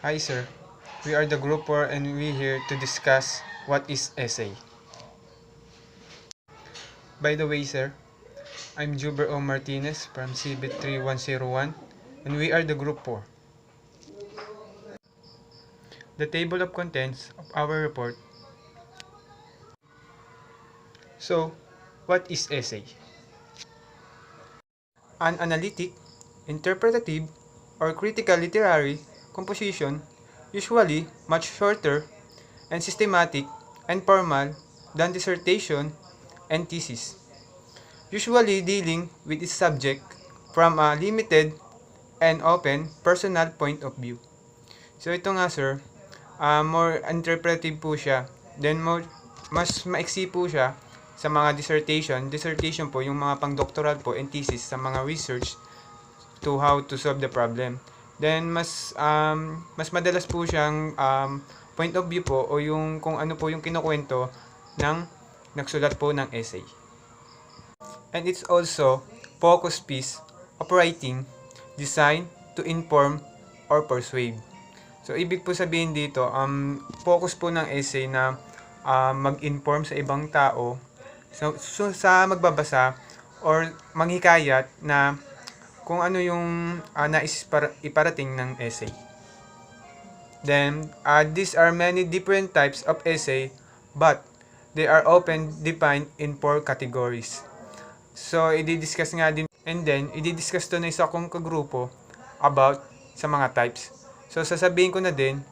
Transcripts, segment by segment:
Hi sir, we are the group 4 and we here to discuss what is essay. By the way sir, I'm Juber O. Martinez from CBIT 3101 and we are the group 4. The table of contents of our report. So, what is essay? An analytic, interpretative, or critical literary composition, usually much shorter and systematic and formal than dissertation and thesis, usually dealing with its subject from a limited and open personal point of view. So ito nga sir, more interpretive po siya. Then mas maiksi po siya sa mga dissertation. Dissertation po yung mga pang-doctoral po and thesis sa mga research to how to solve the problem. Then mas madalas po siyang point of view po o yung kung ano po yung kinukwento ng nagsulat po ng essay. And it's also focus piece of writing designed to inform or persuade. So, ibig po sabihin dito, focus po ng essay na mag-inform sa ibang tao sa magbabasa or manghikayat na kung ano yung nais iparating ng essay. Then, these are many different types of essay, but they are often defined in 4 categories. So, i-discuss nga din, and then, i-discuss to na isa kong kagrupo about sa mga types. So, sasabihin ko na din,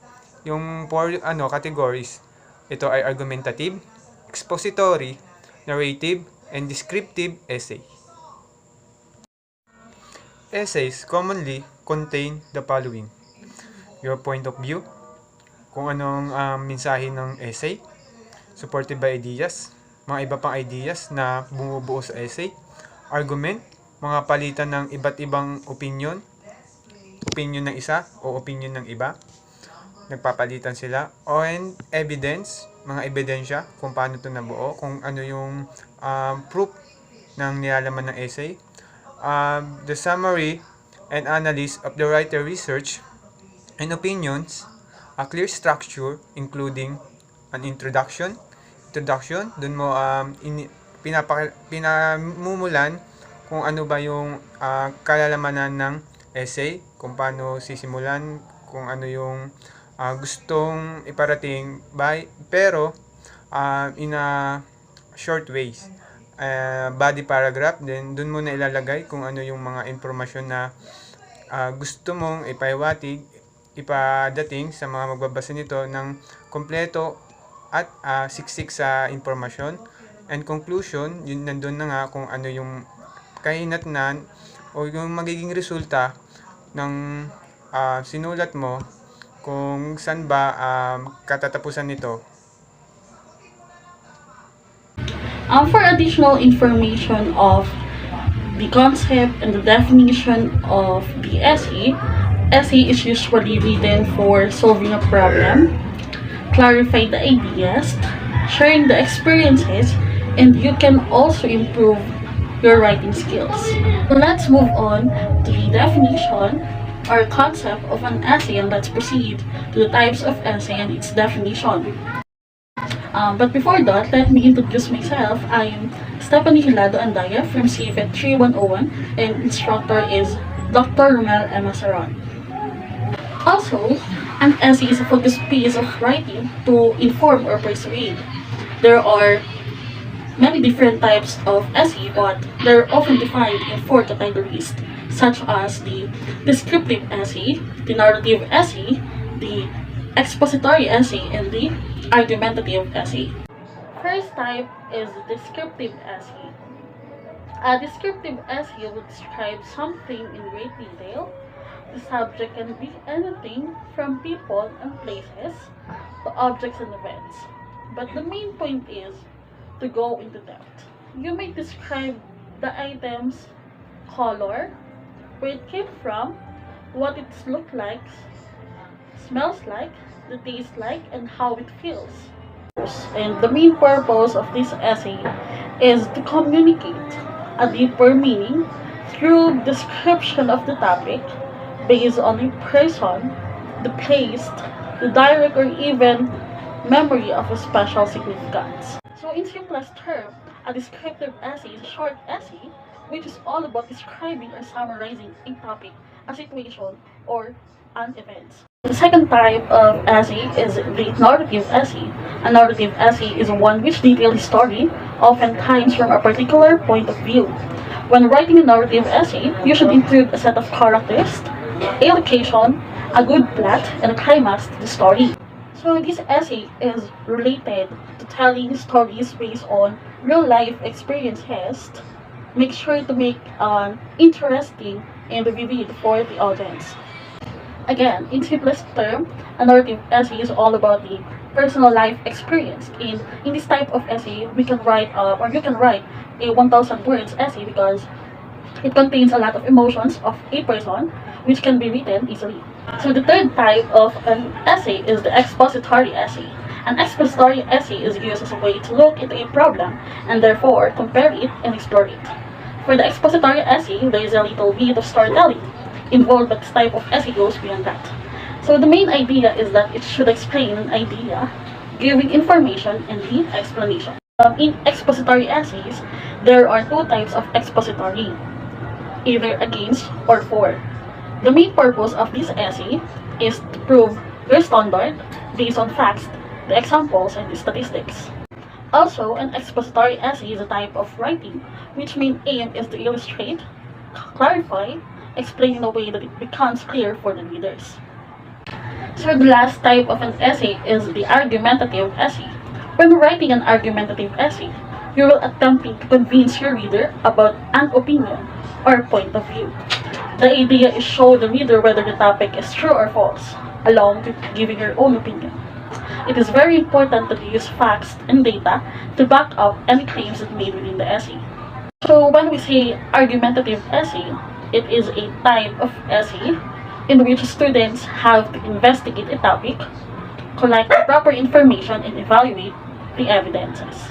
yung 4 categories. Ito ay argumentative, expository, narrative, and descriptive essay. Essays commonly contain the following: your point of view, kung anong mensahe ng essay, supported by ideas, mga iba pang ideas na bumubuo sa essay, argument, mga palitan ng iba't ibang opinion ng isa o opinion ng iba, nagpapalitan sila, and evidence, mga ebidensya kung paano ito nabuo, kung ano yung proof ng nilalaman ng essay, the summary and analysis of the writer research and opinions, a clear structure including an introduction, dun mo pinamumulan kung ano ba yung kalalamanan ng essay, kung paano sisimulan, kung ano yung gustong iparating pero in a short ways. Body paragraph, then dun mo na ilalagay kung ano yung mga informasyon na gusto mong ipadating sa mga magbabasa nito ng kompleto at siksik sa informasyon. And conclusion, yun nandun na nga kung ano yung kahinatnan o yung magiging resulta ng sinulat mo, kung saan ba katatapusan nito. For additional information of the concept and the definition of the essay is usually written for solving a problem, clarify the ideas, sharing the experiences, and you can also improve your writing skills. Let's move on to the definition or concept of an essay, and let's proceed to the types of essay and its definition. But before that, let me introduce myself. I'm Stephanie Hilado Andaya from CFET 3101, and instructor is Dr. Romel M. Saron. Also, an essay is a focused piece of writing to inform or persuade. There are many different types of essay, but they're often defined in 4 categories, such as the descriptive essay, the narrative essay, the expository essay, and the argumentative essay. First type is descriptive essay. A descriptive essay will describe something in great detail. The subject can be anything from people and places to objects and events. But the main point is to go into depth. You may describe the item's color, where it came from, what it looks like, smells like, the taste like, and how it feels. And the main purpose of this essay is to communicate a deeper meaning through description of the topic based on a person the place, the direct or even memory of a special significance. So in simplest term, a descriptive essay is a short essay which is all about describing or summarizing a topic, a situation, or an event. The second type of essay is the narrative essay. A narrative essay is one which details a story, oftentimes from a particular point of view. When writing a narrative essay, you should include a set of characters, a location, a good plot, and a climax to the story. So this essay is related to telling stories based on real life experiences. Make sure to make an interesting and vivid for the audience. Again, in simplest term, a narrative essay is all about the personal life experience. In this type of essay, we can write or you can write a 1,000 words essay because it contains a lot of emotions of a person which can be written easily. So the third type of an essay is the expository essay. An expository essay is used as a way to look into a problem and therefore compare it and explore it. For the expository essay, there is a little bit of storytelling involved, but this type of essay goes beyond that. So the main idea is that it should explain an idea, giving information and the explanation. In expository essays, there are two types of expository, either against or for. The main purpose of this essay is to prove your standard based on facts, the examples, and the statistics. Also, an expository essay is a type of writing which main aim is to illustrate, clarify, explain in a way that it becomes clear for the readers. So the last type of an essay is the argumentative essay. When writing an argumentative essay, you will attempt to convince your reader about an opinion or point of view. The idea is show the reader whether the topic is true or false, along with giving your own opinion. It is very important to use facts and data to back up any claims that made within the essay. So when we say argumentative essay, it is a type of essay in which students have to investigate a topic, collect proper information, and evaluate the evidences.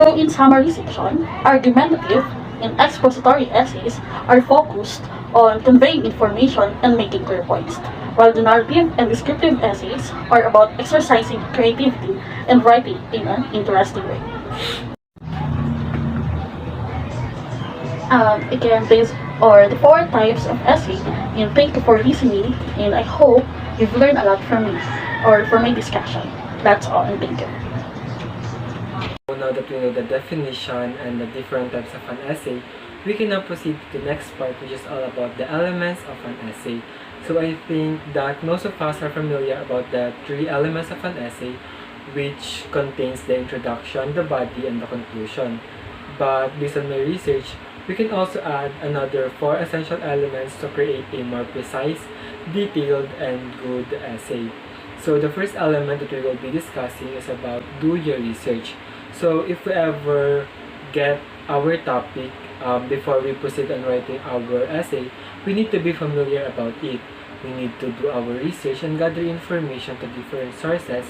So in summary section, argumentative and expository essays are focused on conveying information and making clear points, while the narrative and descriptive essays are about exercising creativity and writing in an interesting way. Again, these are the four types of essay, and thank you for listening, and I hope you've learned a lot from me, or from my discussion. That's all, and thank you. So now that we know the definition and the different types of an essay, we can now proceed to the next part, which is all about the elements of an essay. So I think that most of us are familiar about the three elements of an essay, which contains the introduction, the body, and the conclusion. But based on my research, we can also add another four essential elements to create a more precise, detailed, and good essay. So the first element that we will be discussing is about do your research. So if we ever get our topic before we proceed on writing our essay, we need to be familiar about it. We need to do our research and gather information to different sources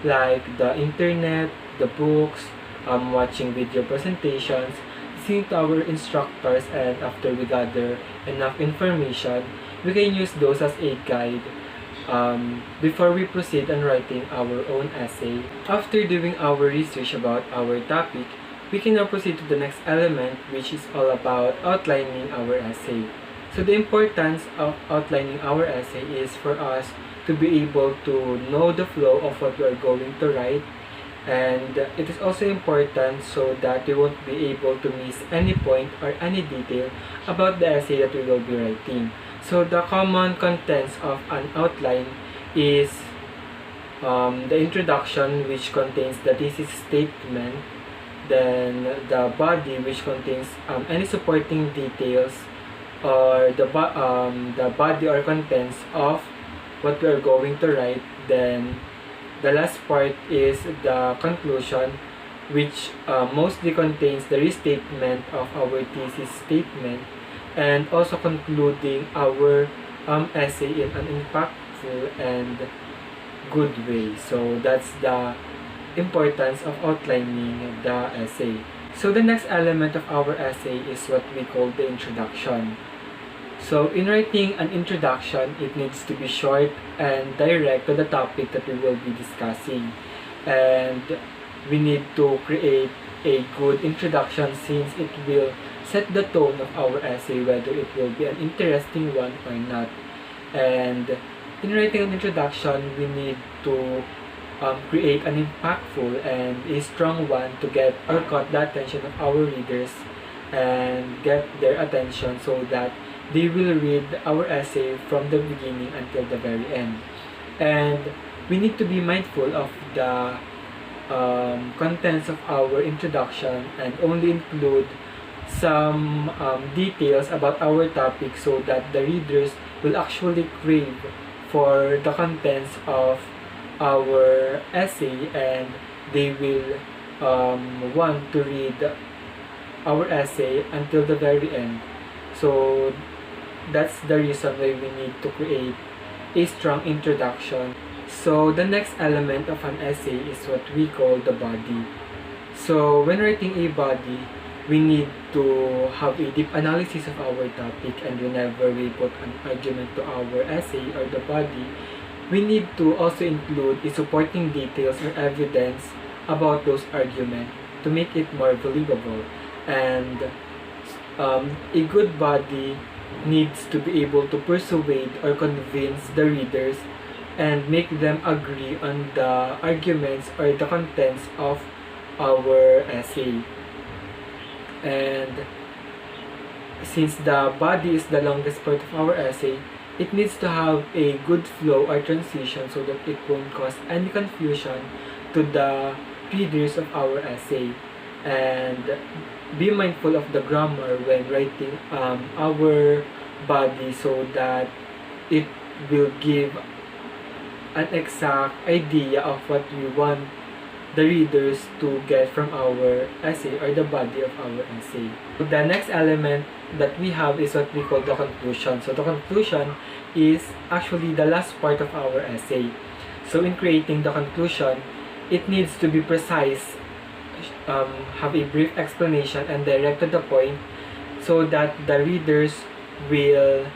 like the internet, the books, watching video presentations, listening to our instructors, and after we gather enough information, we can use those as a guide before we proceed on writing our own essay. After doing our research about our topic, we can now proceed to the next element, which is all about outlining our essay. So the importance of outlining our essay is for us to be able to know the flow of what we are going to write, and it is also important so that we won't be able to miss any point or any detail about the essay that we will be writing. So the common contents of an outline is the introduction, which contains the thesis statement, then the body, which contains any supporting details, or the body or contents of what we are going to write. Then the last part is the conclusion, which mostly contains the restatement of our thesis statement and also concluding our essay in an impactful and good way. So that's the importance of outlining the essay. So the next element of our essay is what we call the introduction. So in writing an introduction, it needs to be short and direct to the topic that we will be discussing. And we need to create a good introduction since it will set the tone of our essay, whether it will be an interesting one or not. And in writing an introduction, we need to create an impactful and a strong one to get or caught the attention of our readers and get their attention so that they will read our essay from the beginning until the very end. And we need to be mindful of the contents of our introduction and only include some details about our topic so that the readers will actually crave for the contents of our essay and they will want to read our essay until the very end. So that's the reason why we need to create a strong introduction. So the next element of an essay is what we call the body. So when writing a body, we need to have a deep analysis of our topic, and whenever we put an argument to our essay or the body, we need to also include the supporting details or evidence about those arguments to make it more believable. And a good body needs to be able to persuade or convince the readers and make them agree on the arguments or the contents of our essay. And since the body is the longest part of our essay, it needs to have a good flow or transition so that it won't cause any confusion to the readers of our essay. And be mindful of the grammar when writing our body so that it will give an exact idea of what we want the readers to get from our essay or the body of our essay. The next element that we have is what we call the conclusion. So the conclusion is actually the last part of our essay. So in creating the conclusion, it needs to be precise, have a brief explanation and direct to the point so that the readers will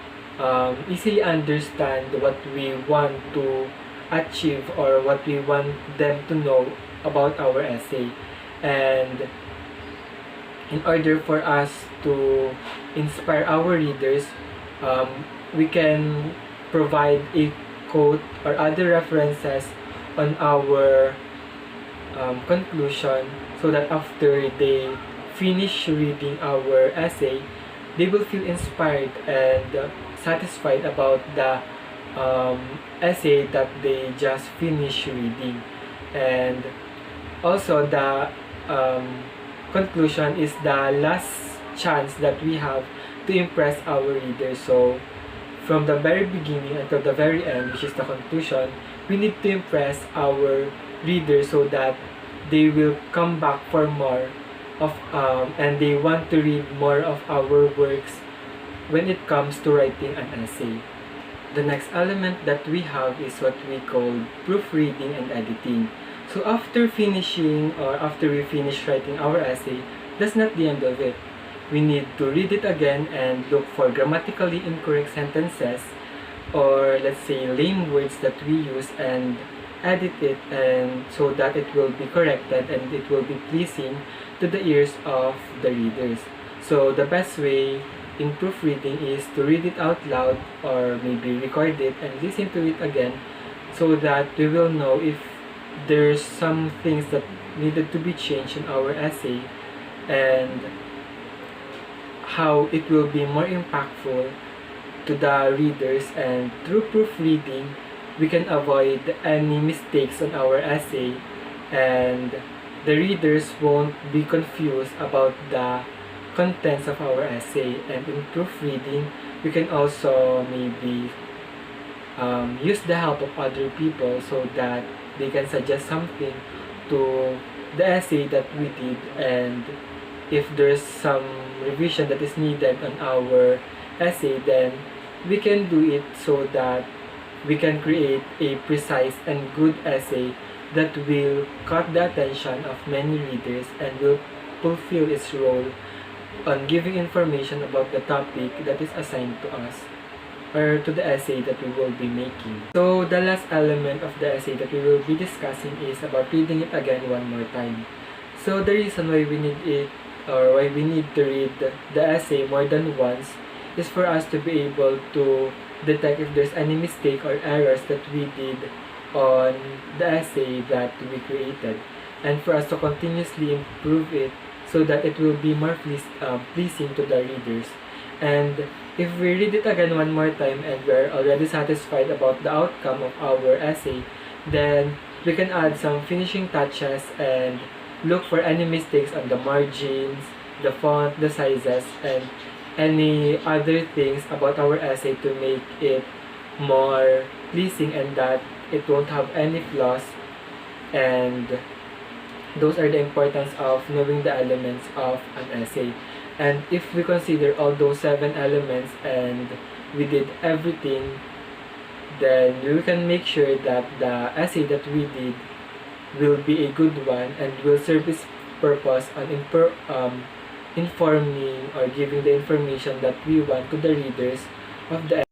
easily understand what we want to achieve or what we want them to know about our essay. And in order for us to inspire our readers, we can provide a quote or other references on our conclusion so that after they finish reading our essay, they will feel inspired and satisfied about the essay that they just finished reading. And also the conclusion is the last chance that we have to impress our readers. So from the very beginning until the very end, which is the conclusion, we need to impress our readers so that they will come back for more of and they want to read more of our works when it comes to writing an essay. The next element that we have is what we call proofreading and editing. So after finishing or after we finish writing our essay, that's not the end of it. We need to read it again and look for grammatically incorrect sentences or let's say lame words that we use and edit it and so that it will be corrected and it will be pleasing to the ears of the readers. So the best way in proofreading is to read it out loud or maybe record it and listen to it again so that we will know if there's some things that needed to be changed in our essay and how it will be more impactful to the readers. And through proofreading, we can avoid any mistakes on our essay and the readers won't be confused about the contents of our essay. And in proofreading, we can also maybe use the help of other people so that they can suggest something to the essay that we did, and if there's some revision that is needed on our essay, then we can do it so that we can create a precise and good essay that will catch the attention of many readers and will fulfill its role on giving information about the topic that is assigned to us or to the essay that we will be making. So the last element of the essay that we will be discussing is about reading it again one more time. So the reason why we need it or why we need to read the essay more than once is for us to be able to detect if there's any mistake or errors that we did on the essay that we created, and for us to continuously improve it so that it will be more pleasing to the readers. And if we read it again one more time and we're already satisfied about the outcome of our essay, then we can add some finishing touches and look for any mistakes on the margins, the font, the sizes, and any other things about our essay to make it more pleasing and that it won't have any flaws. And those are the importance of knowing the elements of an essay. And if we consider all those 7 elements and we did everything, then we can make sure that the essay that we did will be a good one and will serve its purpose on informing or giving the information that we want to the readers of the.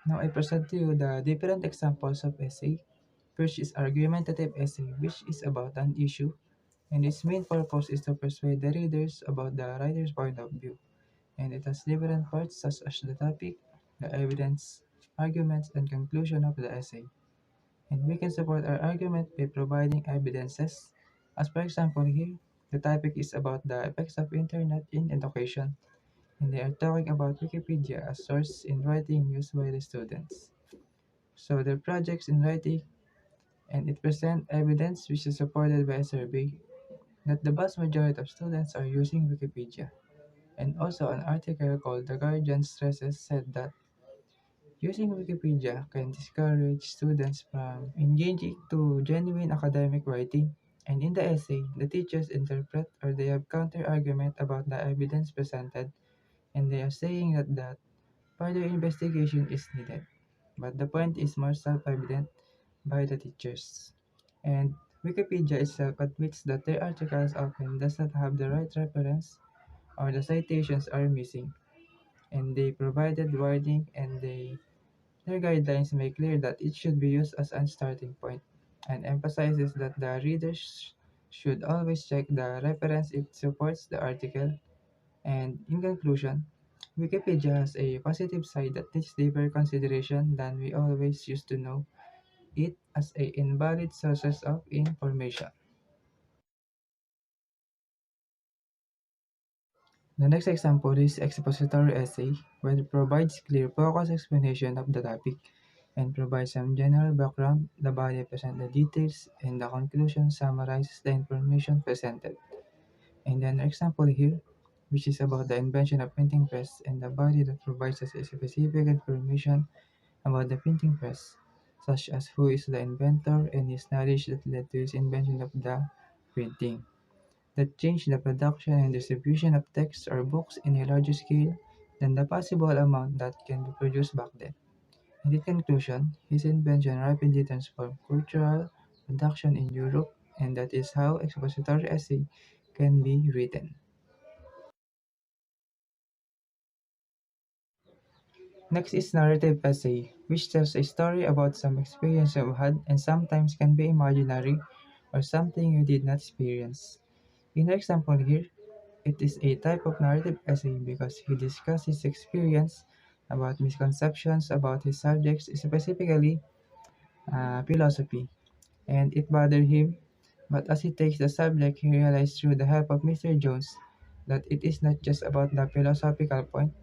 Now I present to you the different examples of essay. First is argumentative essay, which is about an issue, and its main purpose is to persuade the readers about the writer's point of view. And it has different parts such as the topic, the evidence, arguments, and conclusion of the essay. And we can support our argument by providing evidences. As for example here, the topic is about the effects of internet in education, and they are talking about Wikipedia as source in writing used by the students. So the projects in writing, and it present evidence which is supported by a survey that the vast majority of students are using Wikipedia. And also an article called The Guardian stresses said that using Wikipedia can discourage students from engaging to genuine academic writing. And in the essay, the teachers interpret or they have counter-argument about the evidence presented, and they are saying that further investigation is needed. But the point is more self-evident by the teachers. And Wikipedia itself admits that their articles often does not have the right reference or the citations are missing. And they provided warning and their guidelines make clear that it should be used as a starting point and emphasizes that the readers should always check the reference if it supports the article. And in conclusion, Wikipedia has a positive side that needs deeper consideration than we always used to know it as a invalid sources of information. The next example is expository essay, where it provides clear focused explanation of the topic and provides some general background. The body presents the details and the conclusion summarizes the information presented. And then example here, which is about the invention of printing press and the body that provides us specific information about the printing press, such as who is the inventor and his knowledge that led to his invention of the printing, that changed the production and distribution of texts or books in a larger scale than the possible amount that can be produced back then. And in conclusion, his invention rapidly transformed cultural production in Europe, and that is how expository essay can be written. Next is narrative essay, which tells a story about some experience you had and sometimes can be imaginary or something you did not experience. In the example here, it is a type of narrative essay because he discusses his experience about misconceptions about his subjects, specifically philosophy, and it bothered him. But as he takes the subject, he realized through the help of Mr. Jones that it is not just about the philosophical point.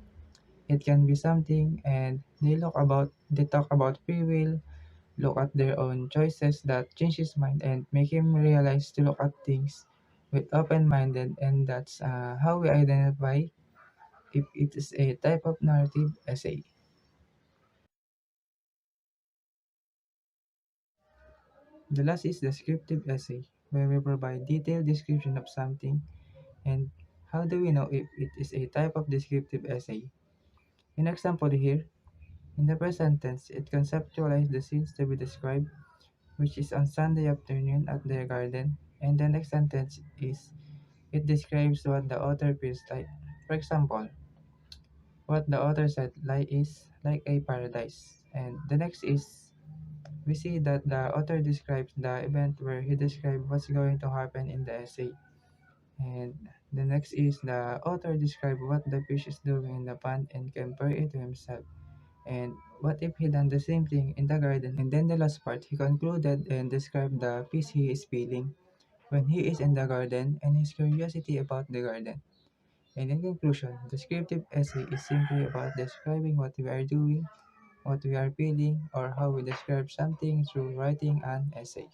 It can be something, and they talk about free will, look at their own choices that change his mind and make him realize to look at things with open-minded, and that's how we identify if it is a type of narrative essay. The last is descriptive essay, where we provide detailed description of something. And how do we know if it is a type of descriptive essay? In example here, In the present tense, it conceptualizes the scenes to be described, which is on Sunday afternoon at their garden, and the next sentence is it describes what the author feels like. For example, what the author said life is like a paradise. And the next is we see that the author describes the event where he describes what's going to happen in the essay. And the next is the author describes what the fish is doing in the pond and compare it to himself. And what if he done the same thing in the garden? And then the last part, he concluded and described the peace he is feeling when he is in the garden and his curiosity about the garden. And in conclusion, descriptive essay is simply about describing what we are doing, what we are feeling, or how we describe something through writing an essay.